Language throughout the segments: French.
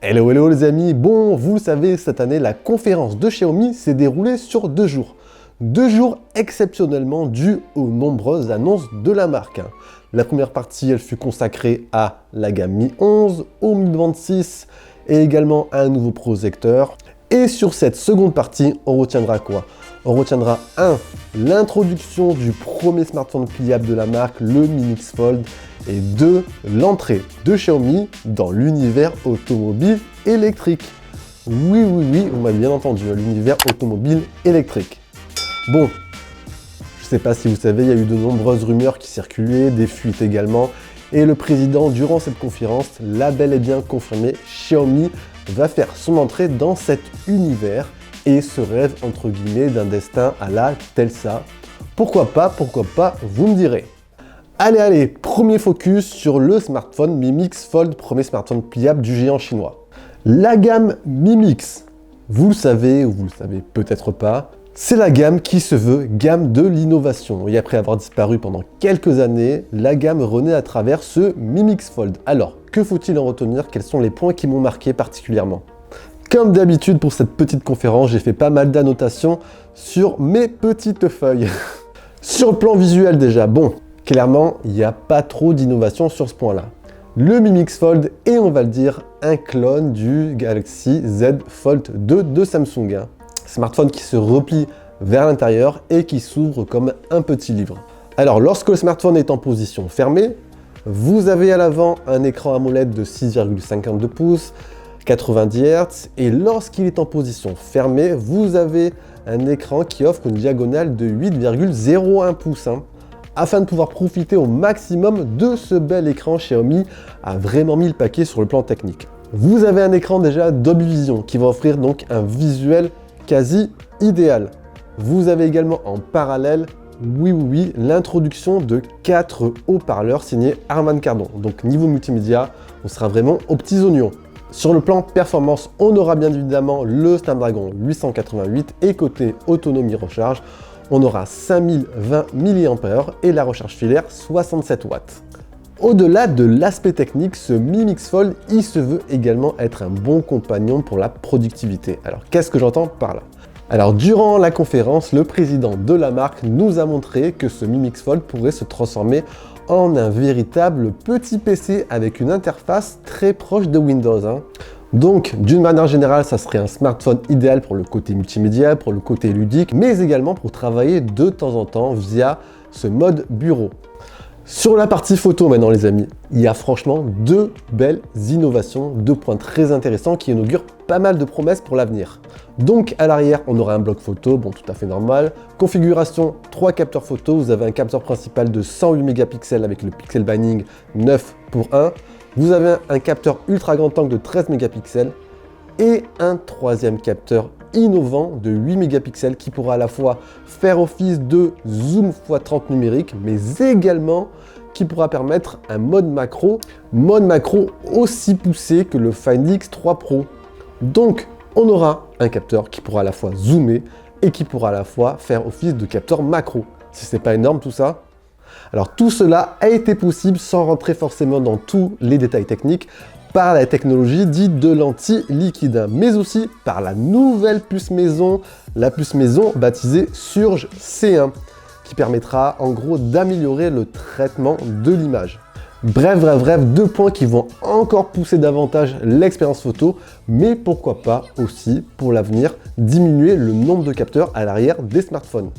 Hello hello les amis, bon vous le savez cette année la conférence de Xiaomi s'est déroulée sur 2 jours. 2 jours exceptionnellement dus aux nombreuses annonces de la marque. La première partie elle fut consacrée à la gamme Mi 11, au Mi Band 6 et également à un nouveau projecteur. Et sur cette seconde partie on retiendra quoi? On retiendra 1. L'introduction du premier smartphone pliable de la marque, le Mi Mix Fold. Et 2. L'entrée de Xiaomi dans l'univers automobile électrique. Oui, vous m'avez bien entendu, l'univers automobile électrique. Bon, je ne sais pas si vous savez, il y a eu de nombreuses rumeurs qui circulaient, des fuites également. Et le président, durant cette conférence, l'a bel et bien confirmé, Xiaomi va faire son entrée dans cet univers et ce rêve entre guillemets d'un destin à la Telsa. Pourquoi pas, vous me direz. Allez, premier focus sur le smartphone Mi Mix Fold, premier smartphone pliable du géant chinois. La gamme Mi Mix, vous le savez ou vous le savez peut-être pas, c'est la gamme qui se veut gamme de l'innovation. Et après avoir disparu pendant quelques années, la gamme renaît à travers ce Mi Mix Fold. Alors, que faut-il en retenir? Quels sont les points qui m'ont marqué particulièrement? Comme d'habitude pour cette petite conférence, j'ai fait pas mal d'annotations sur mes petites feuilles. Sur le plan visuel déjà, bon, clairement, il n'y a pas trop d'innovation sur ce point-là. Le Mi Mix Fold est, on va le dire, un clone du Galaxy Z Fold 2 de Samsung. Smartphone qui se replie vers l'intérieur et qui s'ouvre comme un petit livre. Alors, lorsque le smartphone est en position fermée, vous avez à l'avant un écran AMOLED de 6,52 pouces, 90 Hz, et lorsqu'il est en position fermée, vous avez un écran qui offre une diagonale de 8,01 pouces. Afin de pouvoir profiter au maximum de ce bel écran, Xiaomi a vraiment mis le paquet sur le plan technique. Vous avez un écran déjà Dolby Vision qui va offrir donc un visuel quasi idéal. Vous avez également en parallèle, oui, l'introduction de 4 haut-parleurs signés Harman Kardon. Donc niveau multimédia, on sera vraiment aux petits oignons. Sur le plan performance, on aura bien évidemment le Snapdragon 888 et côté autonomie recharge, on aura 5020 mAh et la recharge filaire 67 watts. Au-delà de l'aspect technique, ce Mi Mix Fold, il se veut également être un bon compagnon pour la productivité. Alors qu'est-ce que j'entends par là? Alors durant la conférence, le président de la marque nous a montré que ce Mi Mix Fold pourrait se transformer en un véritable petit PC avec une interface très proche de Windows. Donc, d'une manière générale, ça serait un smartphone idéal pour le côté multimédia, pour le côté ludique, mais également pour travailler de temps en temps via ce mode bureau. Sur la partie photo maintenant les amis, il y a franchement 2 belles innovations, 2 points très intéressants qui inaugurent pas mal de promesses pour l'avenir. Donc à l'arrière, on aura un bloc photo, bon tout à fait normal. Configuration, 3 capteurs photo, vous avez un capteur principal de 108 mégapixels avec le pixel binding 9 pour 1. Vous avez un capteur ultra grand angle de 13 mégapixels et un troisième capteur innovant de 8 mégapixels qui pourra à la fois faire office de zoom x30 numérique, mais également qui pourra permettre un mode macro aussi poussé que le Find X3 Pro. Donc, on aura un capteur qui pourra à la fois zoomer et qui pourra à la fois faire office de capteur macro. Si c'est pas énorme tout ça? Alors tout cela a été possible sans rentrer forcément dans tous les détails techniques par la technologie dite de lentille liquide, mais aussi par la nouvelle puce maison, la puce maison baptisée Surge C1, qui permettra en gros d'améliorer le traitement de l'image. Bref, 2 points qui vont encore pousser davantage l'expérience photo, mais pourquoi pas aussi pour l'avenir diminuer le nombre de capteurs à l'arrière des smartphones.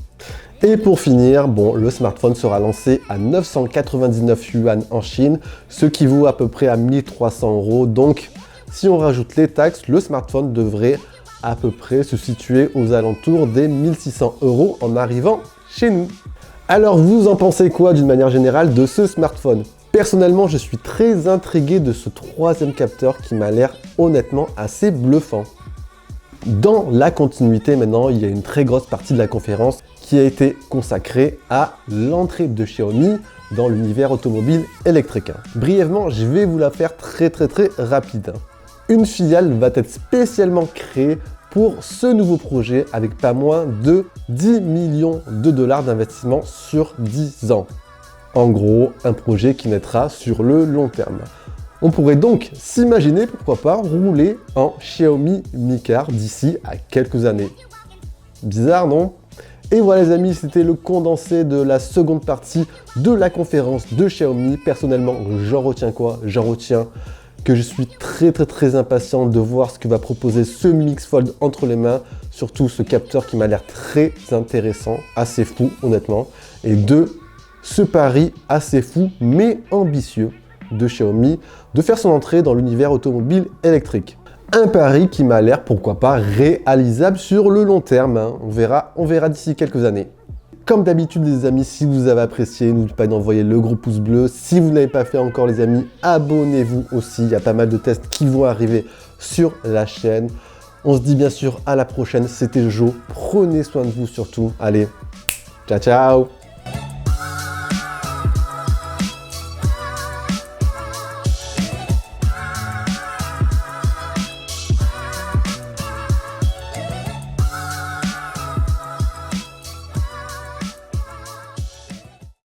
Et pour finir, bon, le smartphone sera lancé à 999 yuan en Chine, ce qui vaut à peu près à 1300 €. Donc, si on rajoute les taxes, le smartphone devrait à peu près se situer aux alentours des 1600 € en arrivant chez nous. Alors, vous en pensez quoi d'une manière générale de ce smartphone? Personnellement, je suis très intrigué de ce troisième capteur qui m'a l'air honnêtement assez bluffant. Dans la continuité maintenant, il y a une très grosse partie de la conférence qui a été consacrée à l'entrée de Xiaomi dans l'univers automobile électrique. Brièvement, je vais vous la faire très rapide. Une filiale va être spécialement créée pour ce nouveau projet avec pas moins de 10 millions de dollars d'investissement sur 10 ans. En gros, un projet qui naîtra sur le long terme. On pourrait donc s'imaginer, pourquoi pas, rouler en Xiaomi Mi Car d'ici à quelques années. Bizarre, non? Et voilà les amis, c'était le condensé de la seconde partie de la conférence de Xiaomi. Personnellement, j'en retiens quoi? J'en retiens que je suis très impatient de voir ce que va proposer ce Mi Mix Fold entre les mains. Surtout ce capteur qui m'a l'air très intéressant, assez fou honnêtement. Et de ce pari assez fou mais ambitieux de Xiaomi de faire son entrée dans l'univers automobile électrique. Un pari qui m'a l'air, pourquoi pas, réalisable sur le long terme. Hein. On verra d'ici quelques années. Comme d'habitude les amis, si vous avez apprécié, n'oubliez pas d'envoyer le gros pouce bleu. Si vous ne l'avez pas fait encore les amis, abonnez-vous aussi. Il y a pas mal de tests qui vont arriver sur la chaîne. On se dit bien sûr à la prochaine. C'était Jo. Prenez soin de vous surtout. Allez, ciao ciao.